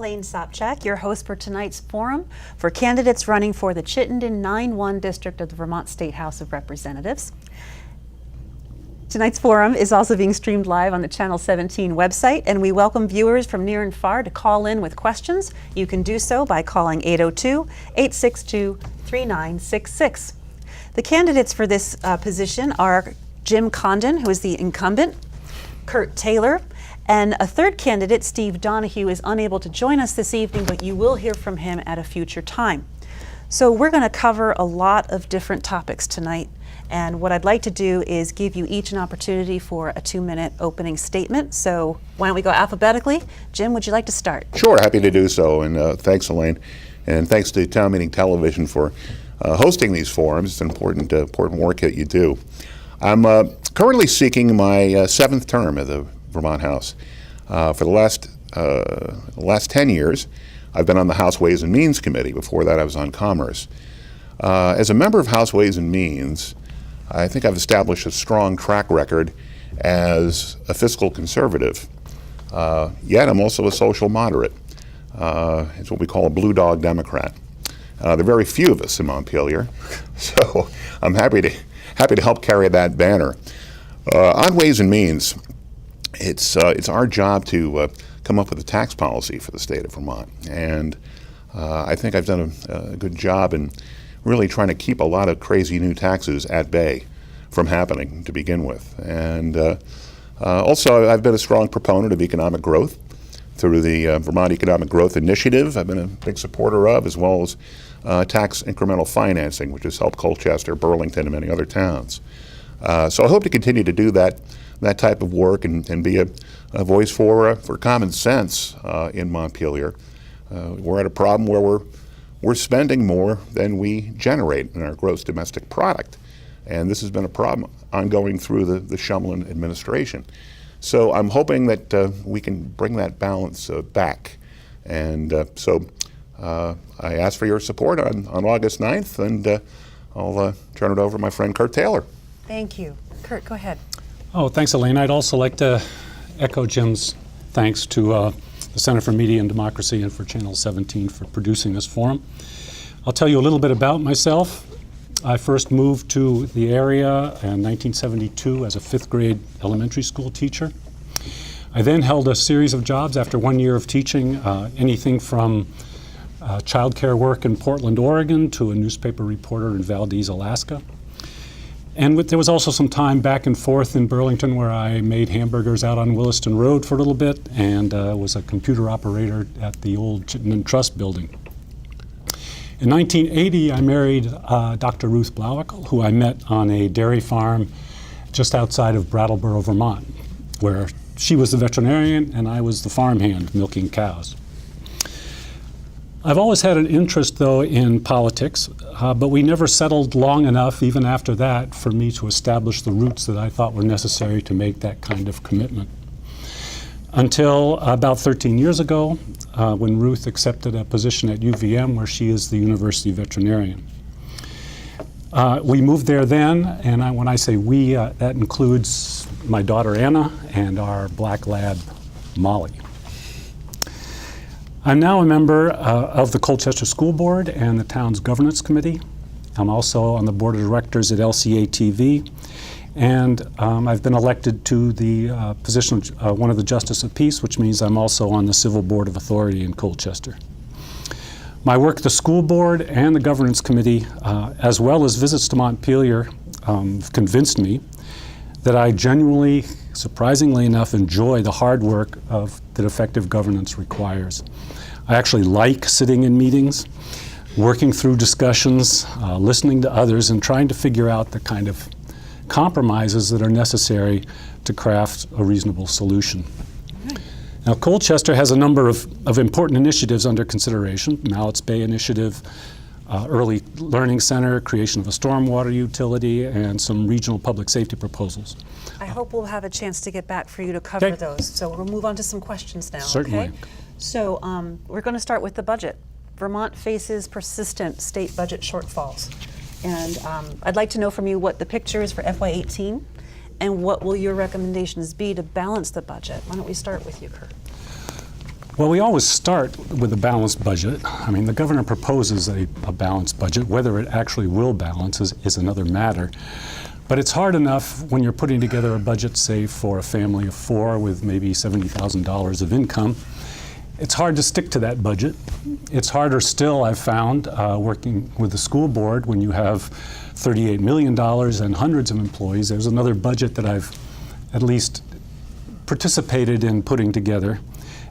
Elaine Sopchak, your host for tonight's forum for candidates running for the Chittenden 9-1 district of the Vermont State House of Representatives. Tonight's forum is also being streamed live on the Channel 17 website, and we welcome viewers from near and far to call in with questions. You can do so by calling 802-862-3966. The candidates for this position are Jim Condon, who is the incumbent, CURT Taylor, and a third candidate, Steve Donahue, is unable to join us this evening, but you will hear from him at a future time. So we're going to cover a lot of different topics tonight, and what I'd like to do is give you each an opportunity for a 2-minute opening statement. So why don't we go alphabetically? Jim, would you like to start? Sure, happy to do so, and thanks, Elaine, and thanks to Town Meeting Television for hosting these forums. It's an important work that you do. I'm currently seeking my 7th term at the Vermont House. For the last 10 years, I've been on the House Ways and Means Committee. Before that, I was on Commerce. As a member of House Ways and Means, I think I've established a strong track record as a fiscal conservative. Yet I'm also a social moderate. It's what we call a blue dog Democrat. There are very few of us in Montpelier, so I'm happy to help carry that banner. On Ways and Means, it's our job to come up with a tax policy for the state of Vermont, and I think I've done a good job in really trying to keep a lot of crazy new taxes at bay from happening to begin with. And also, I've been a strong proponent of economic growth through the Vermont Economic Growth Initiative. I've been a big supporter of, as well as tax incremental financing, which has helped Colchester, Burlington, and many other towns. So I hope to continue to do that type of work and be a voice for common sense in Montpelier. We're at a problem where we're spending more than we generate in our gross domestic product, and this has been a problem ongoing through the Shumlin administration. So I'm hoping that we can bring that balance back, and so I ask for your support on August 9th, and I'll turn it over to my friend CURT Taylor. Thank you. CURT, go ahead. Oh, thanks, Elaine. I'd also like to echo Jim's thanks to the Center for Media and Democracy and for Channel 17 for producing this forum. I'll tell you a little bit about myself. I first moved to the area in 1972 as a 5th grade elementary school teacher. I then held a series of jobs after 1 year of teaching, anything from childcare work in Portland, Oregon, to a newspaper reporter in Valdez, Alaska. And there was also some time back and forth in Burlington where I made hamburgers out on Williston Road for a little bit and was a computer operator at the old Chittenden Trust building. In 1980, I married Dr. Ruth Blowickle, who I met on a dairy farm just outside of Brattleboro, Vermont, where she was the veterinarian and I was the farmhand milking cows. I've always had an interest, though, in politics, but we never settled long enough, even after that, for me to establish the roots that I thought were necessary to make that kind of commitment. Until about 13 years ago, when Ruth accepted a position at UVM, where she is the university veterinarian. We moved there then, and when I say we, that includes my daughter Anna and our black lab, Molly. I'm now a member of the Colchester School Board and the town's governance committee. I'm also on the board of directors at LCA-TV, and I've been elected to the position of one of the Justice of Peace, which means I'm also on the Civil Board of Authority in Colchester. My work at the school board and the governance committee, as well as visits to Montpelier, convinced me that I genuinely, surprisingly enough, enjoy the hard work that effective governance requires. I actually like sitting in meetings, working through discussions, listening to others, and trying to figure out the kind of compromises that are necessary to craft a reasonable solution. Now, Colchester has a number of important initiatives under consideration: Mallett's Bay Initiative, Early Learning Center, creation of a stormwater utility, and some regional public safety proposals. I hope we'll have a chance to get back for you to cover those. So we'll move on to some questions now. Certainly. Okay? So we're going to start with the budget. Vermont faces persistent state budget shortfalls. And I'd like to know from you what the picture is for FY18 and what will your recommendations be to balance the budget. Why don't we start with you, CURT? Well, we always start with a balanced budget. I mean, the governor proposes a balanced budget. Whether it actually will balance is another matter. But it's hard enough when you're putting together a budget, say, for a family of 4 with maybe $70,000 of income. It's hard to stick to that budget. It's harder still, I've found, working with the school board when you have $38 million and hundreds of employees. There's another budget that I've at least participated in putting together.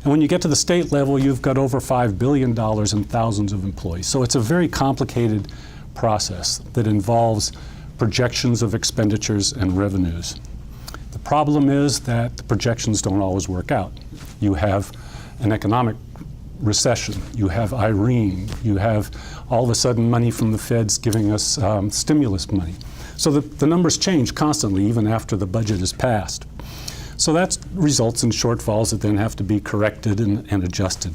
And when you get to the state level, you've got over $5 billion and thousands of employees. So it's a very complicated process that involves projections of expenditures and revenues. The problem is that the projections don't always work out. You have an economic recession, you have Irene, you have all of a sudden money from the feds giving us stimulus money. So the numbers change constantly even after the budget is passed. So that results in shortfalls that then have to be corrected and adjusted.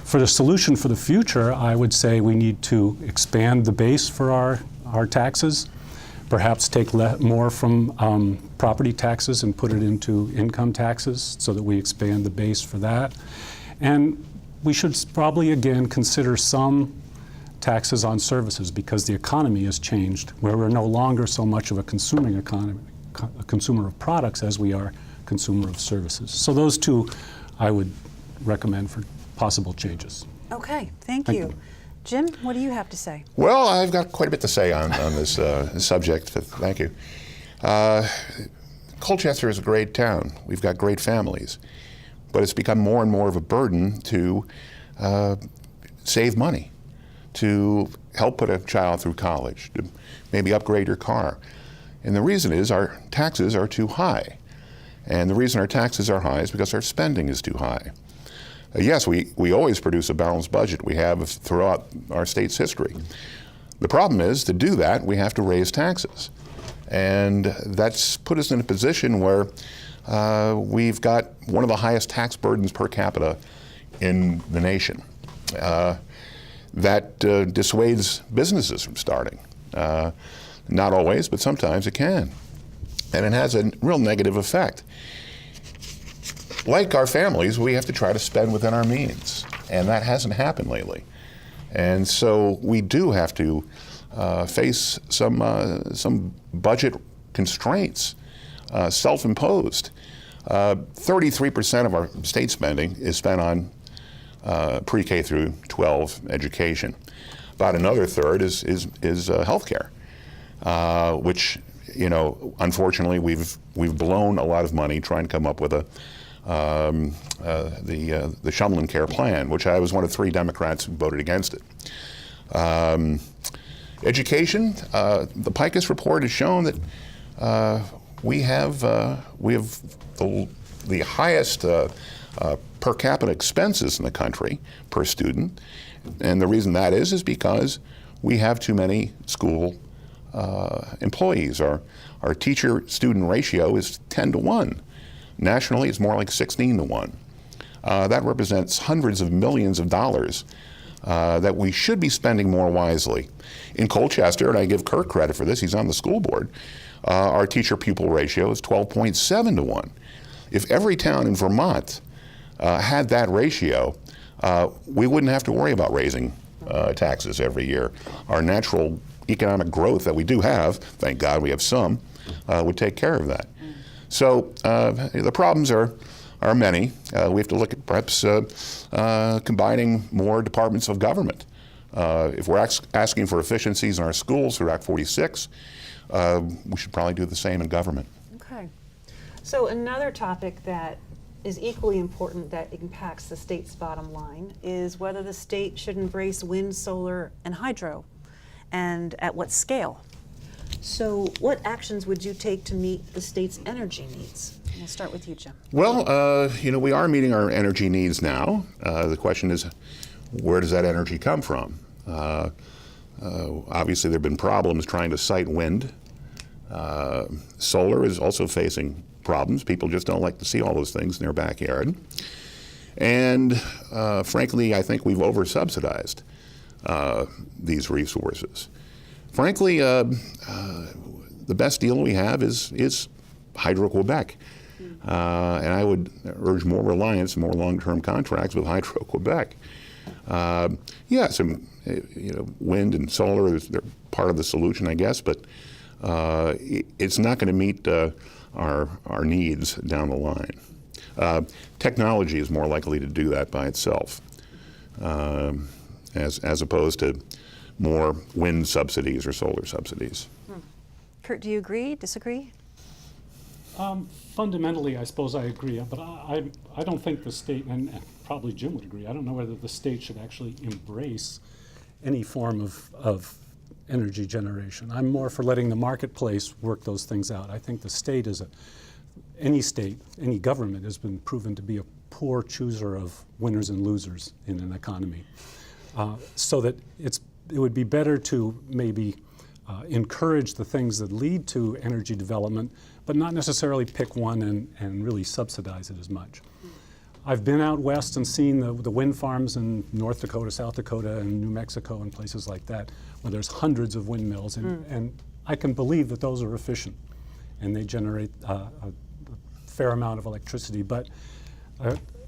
For the solution for the future, I would say we need to expand the base for our taxes, perhaps take more from property taxes and put it into income taxes so that we expand the base for that. And we should probably, again, consider some taxes on services because the economy has changed, where we're no longer so much of a consuming economy, a consumer of products as we are consumer of services. So those two I would recommend for possible changes. Okay, thank you. Jim, what do you have to say? Well, I've got quite a bit to say on this subject. Thank you. Colchester is a great town. We've got great families. But it's become more and more of a burden to save money, to help put a child through college, to maybe upgrade your car. And the reason is our taxes are too high. And the reason our taxes are high is because our spending is too high. Yes, we always produce a balanced budget. We have throughout our state's history. The problem is, to do that, we have to raise taxes. And that's put us in a position where we've got one of the highest tax burdens per capita in the nation. That dissuades businesses from starting. Not always, but sometimes it can. And it has a real negative effect. Like our families, we have to try to spend within our means, and that hasn't happened lately. And so we do have to face some budget constraints, self-imposed. 33% of our state spending is spent on pre-K through 12 education. About another third is healthcare, which, you know, unfortunately we've blown a lot of money trying to come up with the Shumlin Care Plan, which I was one of 3 Democrats who voted against it. Education, the Pikus report has shown that we have the highest per capita expenses in the country per student, and the reason that is because we have too many school employees. Our teacher-student ratio is 10 to 1. Nationally, it's more like 16 to 1. That represents hundreds of millions of dollars that we should be spending more wisely. In Colchester, and I give CURT credit for this, he's on the school board, our teacher-pupil ratio is 12.7 to 1. If every town in Vermont had that ratio, we wouldn't have to worry about raising taxes every year. Our natural economic growth that we do have, thank God we have some, would take care of that. So the problems are many. We have to look at perhaps combining more departments of government. If we're asking for efficiencies in our schools through Act 46, we should probably do the same in government. Okay. So another topic that is equally important that impacts the state's bottom line is whether the state should embrace wind, solar, and hydro, and at what scale. So what actions would you take to meet the state's energy needs? We'll start with you, Jim. Well, you know, we are meeting our energy needs now. The question is, where does that energy come from? Obviously, there have been problems trying to site wind. Solar is also facing problems. People just don't like to see all those things in their backyard. And frankly, I think we've over-subsidized these resources. Frankly, the best deal we have is Hydro-Quebec. And I would urge more reliance, more long-term contracts with Hydro-Quebec. Some wind and solar, they're part of the solution, I guess, but it's not going to meet our needs down the line. Technology is more likely to do that by itself, as opposed to more wind subsidies or solar subsidies. Kurt, do you agree, disagree? Fundamentally, I suppose I agree, but I don't think the state, and probably Jim would agree, I don't know whether the state should actually embrace any form of energy generation. I'm more for letting the marketplace work those things out. I think the state any government has been proven to be a poor chooser of winners and losers in an economy. So that it would be better to maybe encourage the things that lead to energy development, but not necessarily pick one and really subsidize it as much. I've been out west and seen the wind farms in North Dakota, South Dakota, and New Mexico and places like that, where there's hundreds of windmills, and I can believe that those are efficient, and they generate a fair amount of electricity. But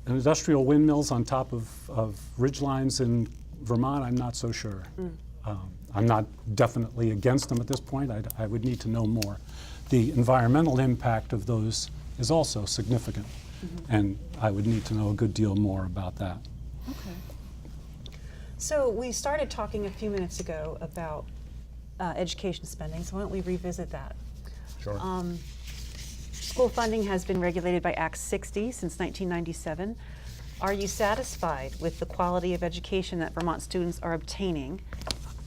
industrial windmills on top of ridgelines in Vermont, I'm not so sure. I'm not definitely against them at this point. I would need to know more. The environmental impact of those is also significant, and I would need to know a good deal more about that. Okay. So we started talking a few minutes ago about education spending, so why don't we revisit that? Sure. School funding has been regulated by Act 60 since 1997. Are you satisfied with the quality of education that Vermont students are obtaining?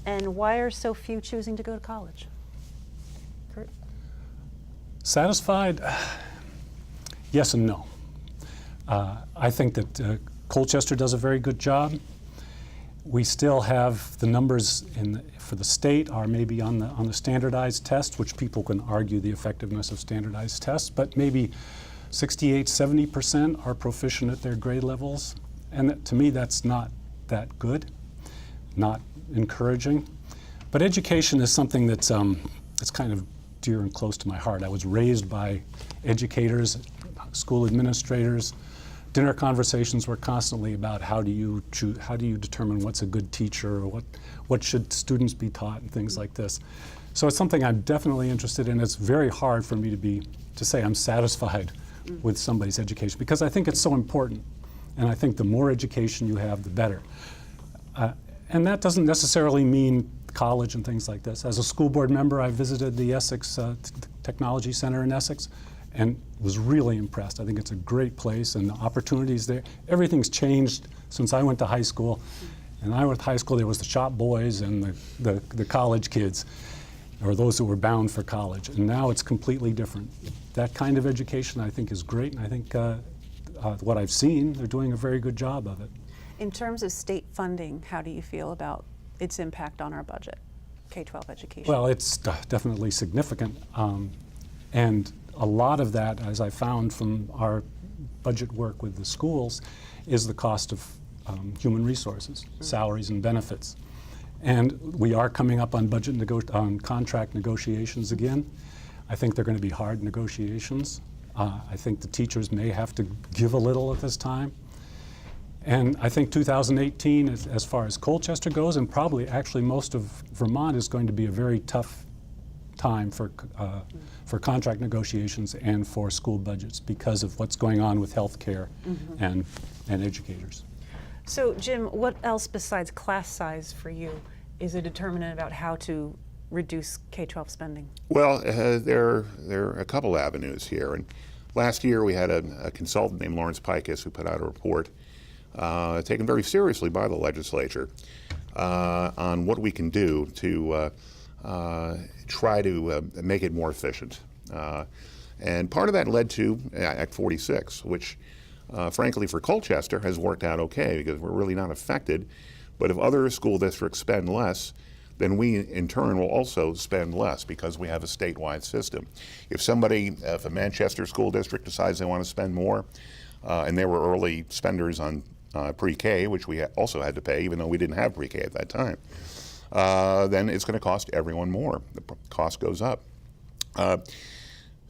And why are so few choosing to go to college? Kurt? Satisfied? Yes and no. I think that Colchester does a very good job. We still have the numbers for the state are maybe on the standardized test, which people can argue the effectiveness of standardized tests, but maybe 68, 70% are proficient at their grade levels. And to me, that's not that good, not encouraging. But education is something that's kind of dear and close to my heart. I was raised by educators, school administrators. Dinner conversations were constantly about how do you determine what's a good teacher, or what should students be taught, and things like this. So it's something I'm definitely interested in. It's very hard for me to say I'm satisfied with somebody's education, because I think it's so important, and I think the more education you have, the better. And that doesn't necessarily mean college and things like this. As a school board member, I visited the Essex Technology Center in Essex, and was really impressed. I think it's a great place, and the opportunities there. Everything's changed since I went to high school. And I went to high school, there was the shop boys and the college kids, or those who were bound for college. And now it's completely different. That kind of education, I think, is great, and I think what I've seen, they're doing a very good job of it. In terms of state funding, how do you feel about its impact on our budget, K-12 education? Well, it's definitely significant. And a lot of that, as I found from our budget work with the schools, is the cost of human resources, salaries and benefits. And we are coming up on contract negotiations again. I think they're going to be hard negotiations. I think the teachers may have to give a little at this time. And I think 2018, as far as Colchester goes, and probably actually most of Vermont, is going to be a very tough time for contract negotiations and for school budgets, because of what's going on with health care and educators. So, Jim, what else besides class size for you is a determinant about how to reduce K-12 spending? Well, there are a couple avenues here. And last year we had a consultant named Lawrence Pikus who put out a report taken very seriously by the legislature on what we can do to try to make it more efficient. And part of that led to Act 46, which frankly for Colchester has worked out okay, because we're really not affected. But if other school districts spend less, then we in turn will also spend less, because we have a statewide system. If a Manchester school district decides they want to spend more, and there were early spenders on pre-K, which we also had to pay, even though we didn't have pre-K at that time, then it's going to cost everyone more. The cost goes up.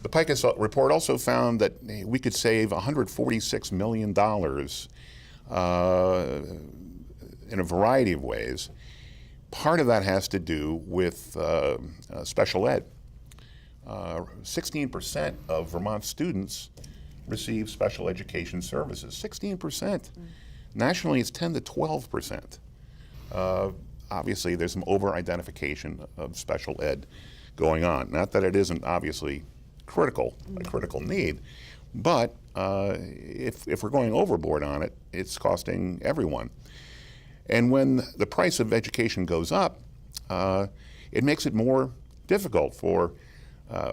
The Picus report also found that we could save $146 million in a variety of ways. Part of that has to do with special ed. 16% of Vermont students receive special education services. 16%. Nationally, it's 10 to 12%. Obviously, there's some over-identification of special ed going on. Not that it isn't obviously a critical need, but if we're going overboard on it, it's costing everyone. And when the price of education goes up, it makes it more difficult for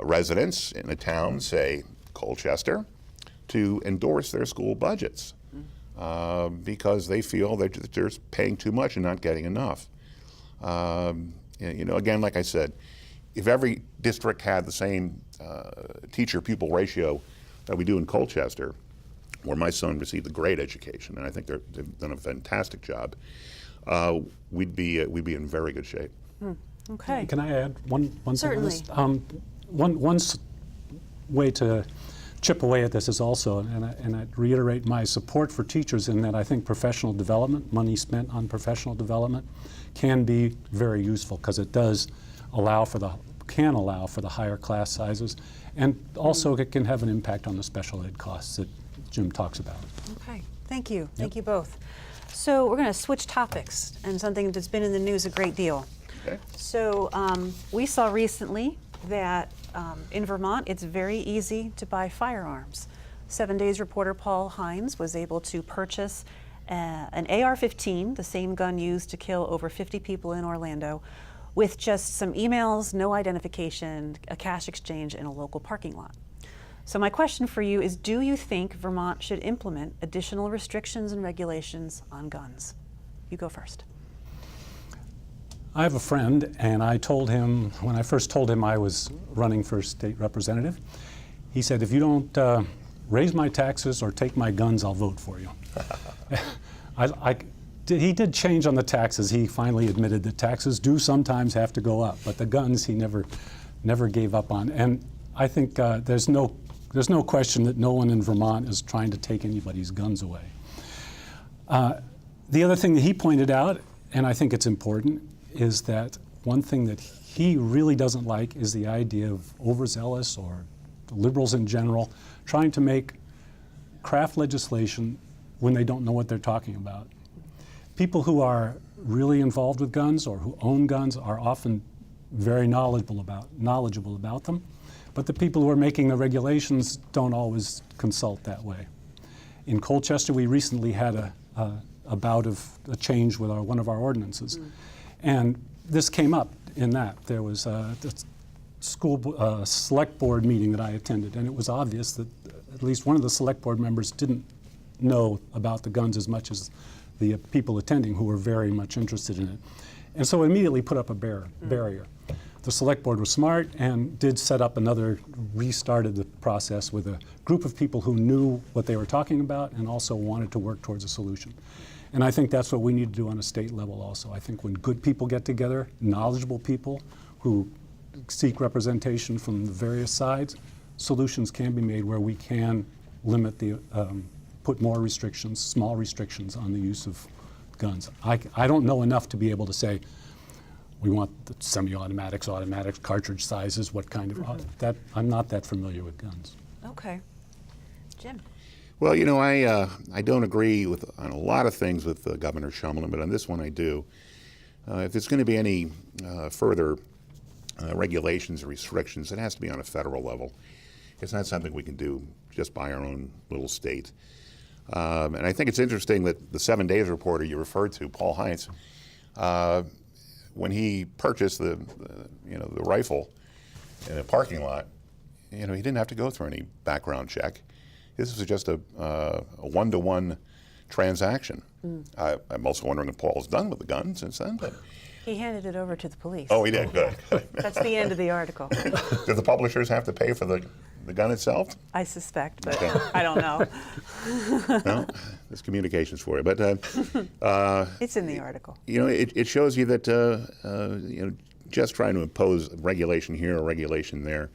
residents in a town, say Colchester, to endorse their school budgets because they feel that they're paying too much and not getting enough. Again, like I said, if every district had the same teacher-pupil ratio that we do in Colchester, where my son received a great education, and I think they've done a fantastic job, we'd be in very good shape. Okay. Can I add one Certainly. thing on this? One way to chip away at this is also, and I reiterate my support for teachers in that I think professional development, money spent on professional development, can be very useful because it does can allow for the higher class sizes, and also it can have an impact on the special ed costs that Jim talks about. Okay, thank you. Thank you both. So we're going to switch topics and something that's been in the news a great deal. Okay. So we saw recently that in Vermont, it's very easy to buy firearms. 7 Days reporter Paul Hines was able to purchase an AR-15, the same gun used to kill over 50 people in Orlando, with just some emails, no identification, a cash exchange in a local parking lot. So my question for you is, do you think Vermont should implement additional restrictions and regulations on guns? You go first. I have a friend, and I told him, when I first told him I was running for state representative, he said, if you don't raise my taxes or take my guns, I'll vote for you. He did change on the taxes. He finally admitted that taxes do sometimes have to go up, but the guns he never gave up on. And I think there's no question that no one in Vermont is trying to take anybody's guns away. The other thing that he pointed out, and I think it's important, is that one thing that he really doesn't like is the idea of overzealous or liberals in general trying to make craft legislation when they don't know what they're talking about. People who are really involved with guns or who own guns are often very knowledgeable about them, but the people who are making the regulations don't always consult that way. In Colchester, we recently had a bout of a change with one of our ordinances, and this came up in that. There was a select board meeting that I attended, and it was obvious that at least one of the select board members didn't know about the guns as much as the people attending who were very much interested in it. And so immediately put up a barrier. The select board was smart and did set up restarted the process with a group of people who knew what they were talking about and also wanted to work towards a solution. And I think that's what we need to do on a state level also. I think when good people get together, knowledgeable people who seek representation from the various sides, solutions can be made where we can limit put more restrictions, small restrictions on the use of guns. I don't know enough to be able to say, we want the semi-automatics, automatics, cartridge sizes, what kind of, that I'm not that familiar with guns. Okay. Jim. Well, I don't agree on a lot of things with Governor Shumlin, but on this one I do. If there's going to be any further regulations or restrictions, it has to be on a federal level. It's not something we can do just by our own little state. And I think it's interesting that the 7 Days reporter you referred to, Paul Hines, when he purchased the rifle in a parking lot, he didn't have to go through any background check. This was just a one-to-one transaction. I'm also wondering if Paul's done with the gun since then. But He handed it over to the police. oh, he did. Good. That's the end of the article. Do the publishers have to pay for the gun itself? I suspect, but Okay. I don't know. No, there's communications for you. But It's in the article. it shows you that just trying to impose regulation here or regulation there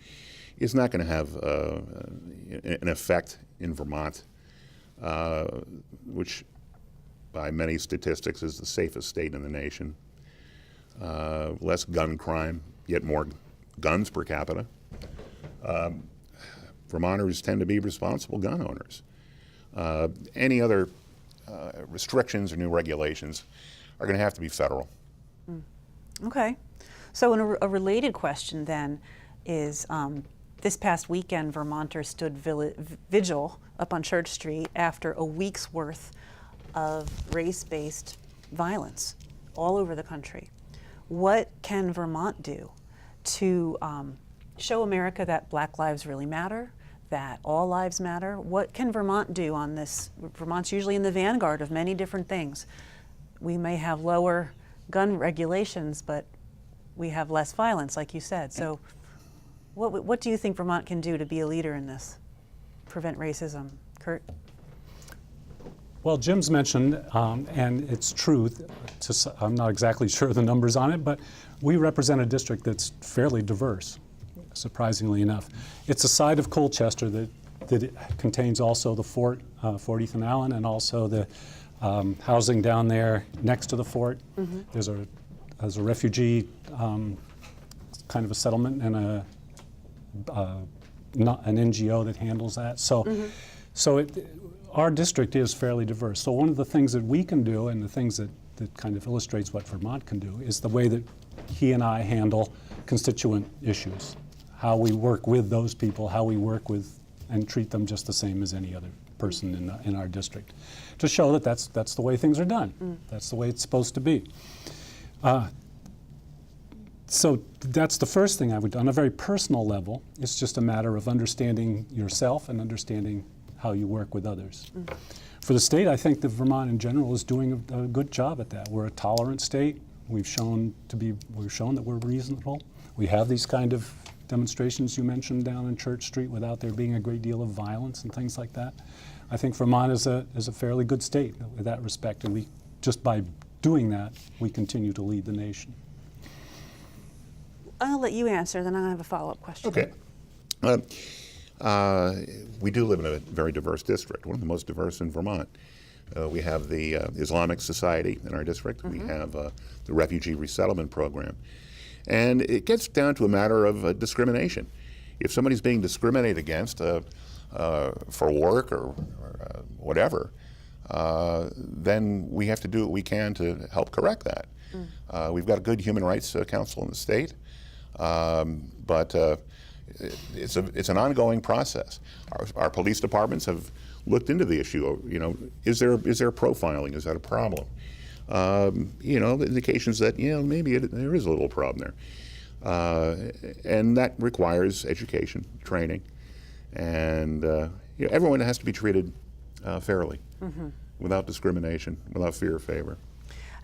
is not going to have an effect in Vermont, which by many statistics is the safest state in the nation. Less gun crime, yet more guns per capita. Vermonters tend to be responsible gun owners. Any other restrictions or new regulations are going to have to be federal. Okay. So a related question then is, this past weekend, Vermonters stood vigil up on Church Street after a week's worth of race-based violence all over the country. What can Vermont do to show America that Black lives really matter, that all lives matter? What can Vermont do on this? Vermont's usually in the vanguard of many different things. We may have lower gun regulations, but we have less violence, like you said. So what do you think Vermont can do to be a leader in this? Prevent racism. Curt? Well, Jim's mentioned, and it's true, I'm not exactly sure of the numbers on it, but we represent a district that's fairly diverse, surprisingly enough. It's a side of Colchester that contains also the fort, Fort Ethan Allen, and also the housing down there next to the fort. Mm-hmm. There's a refugee kind of a settlement and an NGO that handles that. So, our district is fairly diverse. So one of the things that we can do, and the things that kind of illustrates what Vermont can do, is the way that he and I handle constituent issues, how we work with those people, how we work with and treat them just the same as any other person in our district, to show that that's the way things are done. That's the way it's supposed to be. So that's the first thing I would do. On a very personal level, it's just a matter of understanding yourself and understanding how you work with others. For the state, I think that Vermont in general is doing a good job at that. We're a tolerant state. We've shown that we're reasonable. We have these kind of demonstrations you mentioned down in Church Street without there being a great deal of violence and things like that. I think Vermont is a fairly good state with that respect, and we just by doing that, we continue to lead the nation. I'll let you answer, then I'll have a follow-up question. Okay. We do live in a very diverse district, one of the most diverse in Vermont. We have the Islamic Society in our district. We have the Refugee Resettlement Program. And it gets down to a matter of discrimination. If somebody's being discriminated against for work or whatever, then we have to do what we can to help correct that. We've got a good human rights council in the state, but it's an ongoing process. Our police departments have looked into the issue. Is there profiling? Is that a problem? The indications that maybe there is a little problem there, and that requires education, training, and everyone has to be treated fairly, without discrimination, without fear or favor.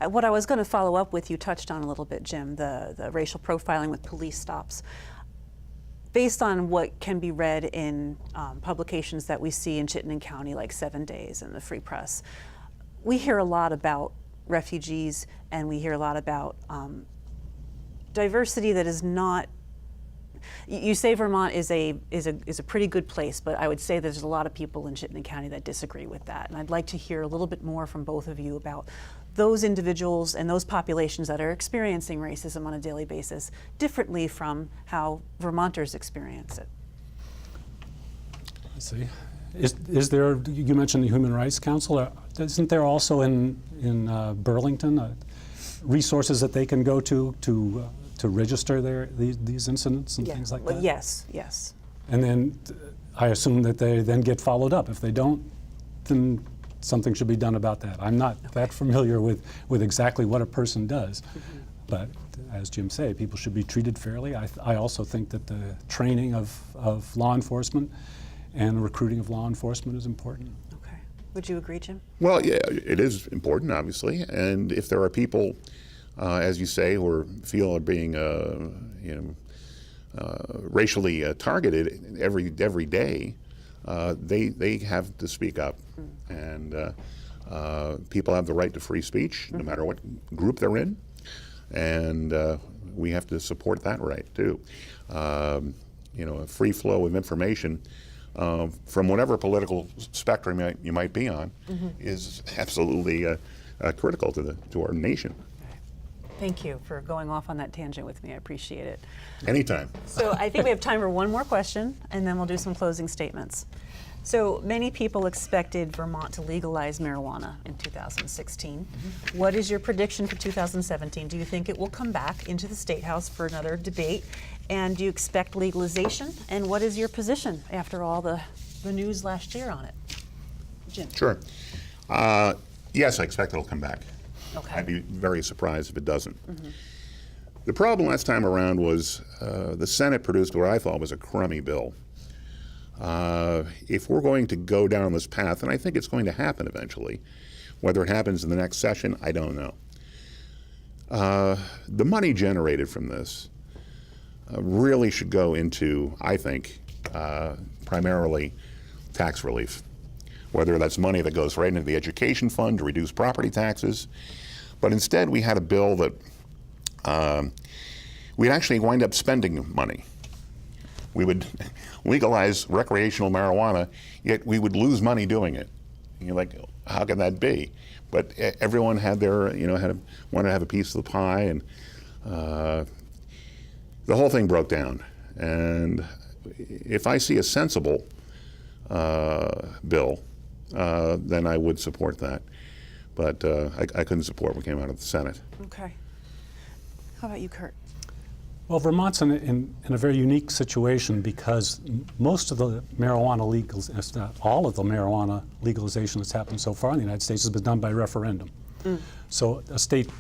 What I was going to follow up with, you touched on a little bit, Jim, the racial profiling with police stops. Based on what can be read in publications that we see in Chittenden County, like 7 Days and the Free Press, we hear a lot about refugees, and we hear a lot about diversity that is not. You say Vermont is a pretty good place, but I would say there's a lot of people in Chittenden County that disagree with that. And I'd like to hear a little bit more from both of you about those individuals and those populations that are experiencing racism on a daily basis differently from how Vermonters experience it. Let's see. Is there, you mentioned the Human Rights Council, isn't there also in Burlington resources that they can go to register these incidents and things like that? Yes. And then I assume that they then get followed up. If they don't, then something should be done about that. I'm not that familiar with exactly what a person does, but as Jim said, people should be treated fairly. I also think that the training of law enforcement and recruiting of law enforcement is important. Okay. Would you agree, Jim? Well, yeah, it is important, obviously, and if there are people, as you say, who feel are being, racially targeted every day, they have to speak up, and people have the right to free speech, no matter what group they're in, and we have to support that right too. a free flow of information from whatever political spectrum you might be on is absolutely critical to our nation. Thank you for going off on that tangent with me. I appreciate it. Anytime. So I think we have time for one more question, and then we'll do some closing statements. So many people expected Vermont to legalize marijuana in 2016. What is your prediction for 2017? Do you think it will come back into the State House for another debate? And do you expect legalization? And what is your position after all the news last year on it? Jim? Sure. Yes, I expect it'll come back. Okay. I'd be very surprised if it doesn't. The problem last time around was the Senate produced what I thought was a crummy bill. If we're going to go down this path, and I think it's going to happen eventually, whether it happens in the next session, I don't know. The money generated from this really should go into, I think, primarily tax relief. Whether that's money that goes right into the education fund to reduce property taxes. But instead we had a bill that we'd actually wind up spending money. We would legalize recreational marijuana, yet we would lose money doing it. And you're like, how can that be? But everyone had their, wanted to have a piece of the pie, and the whole thing broke down. And if I see a sensible bill, then I would support that. But I couldn't support what came out of the Senate. Okay. How about you, Kurt? Well, Vermont's in a very unique situation because most of the marijuana if not all of the marijuana legalization that's happened so far in the United States has been done by referendum. So a state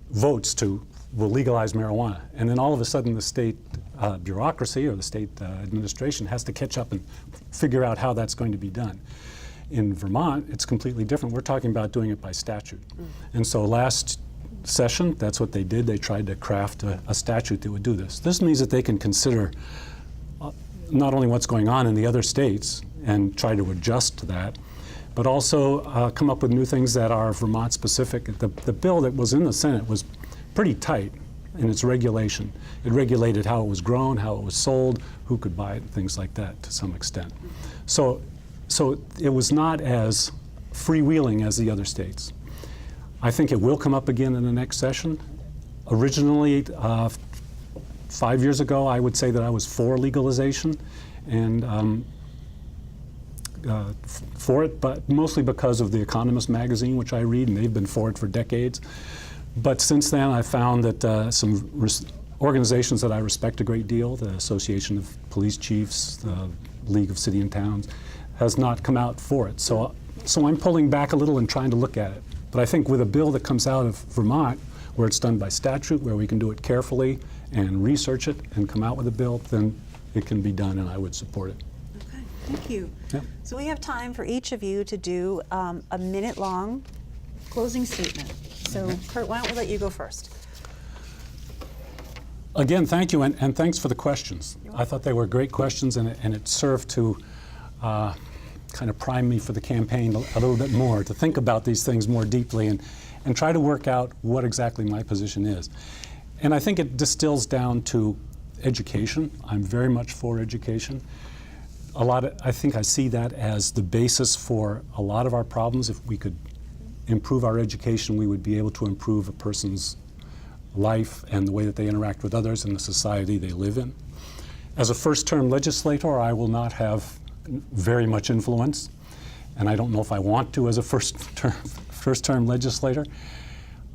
votes will legalize marijuana, and then all of a sudden the state bureaucracy or the state administration has to catch up and figure out how that's going to be done. In Vermont, it's completely different. We're talking about doing it by statute. And so last session, that's what they did. They tried to craft a statute that would do this. This means that they can consider not only what's going on in the other states and try to adjust to that, but also come up with new things that are Vermont specific. The bill that was in the Senate was pretty tight in its regulation. It regulated how it was grown, how it was sold, who could buy it, things like that to some extent. So it was not as freewheeling as the other states. I think it will come up again in the next session. Originally, 5 years ago, I would say that I was for legalization and for it, but mostly because of The Economist magazine, which I read, and they've been for it for decades. But since then, I found that some organizations that I respect a great deal, the Association of Police Chiefs, the League of City and Towns, has not come out for it. So I'm pulling back a little and trying to look at it. But I think with a bill that comes out of Vermont, where it's done by statute, where we can do it carefully and research it and come out with a bill, then it can be done, and I would support it. Okay, thank you. Yeah. So we have time for each of you to do a minute-long closing statement. So Kurt, why don't we let you go first? Again, thank you, and thanks for the questions. I thought they were great questions, and it served to kind of prime me for the campaign a little bit more, to think about these things more deeply and try to work out what exactly my position is. And I think it distills down to education. I'm very much for education. I think I see that as the basis for a lot of our problems. If we could improve our education, we would be able to improve a person's life and the way that they interact with others and the society they live in. As a first-term legislator, I will not have very much influence, and I don't know if I want to as a first-term legislator.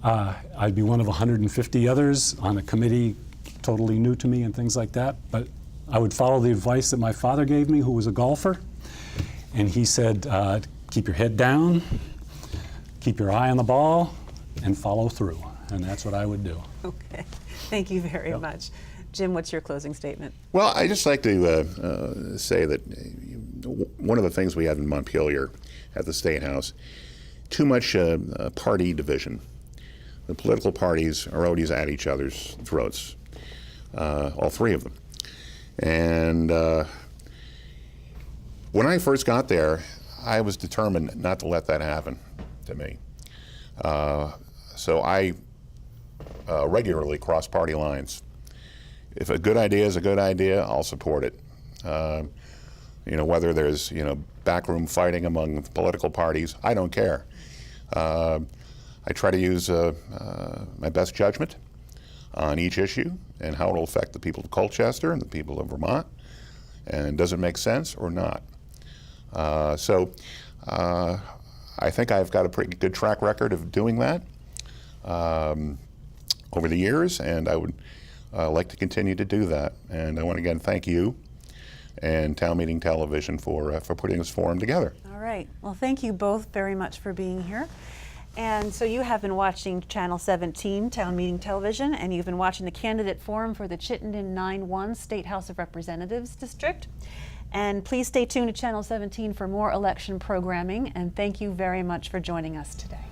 I'd be one of 150 others on a committee totally new to me and things like that, but I would follow the advice that my father gave me, who was a golfer, and he said, keep your head down, keep your eye on the ball, and follow through, and that's what I would do. Okay, thank you very much. Jim, what's your closing statement? Well, I'd just like to say that one of the things we have in Montpelier at the State House, too much party division. The political parties are always at each other's throats, all three of them. And when I first got there, I was determined not to let that happen to me. So I regularly cross party lines. If a good idea is a good idea, I'll support it. Whether there's backroom fighting among political parties, I don't care. I try to use my best judgment on each issue and how it will affect the people of Colchester and the people of Vermont, and does it make sense or not? So I think I've got a pretty good track record of doing that over the years, and I would like to continue to do that. And I want to again thank you and Town Meeting Television for putting this forum together. All right. Well, thank you both very much for being here. And so you have been watching Channel 17, Town Meeting Television, and you've been watching the candidate forum for the Chittenden 9-1 State House of Representatives District. And please stay tuned to Channel 17 for more election programming, and thank you very much for joining us today.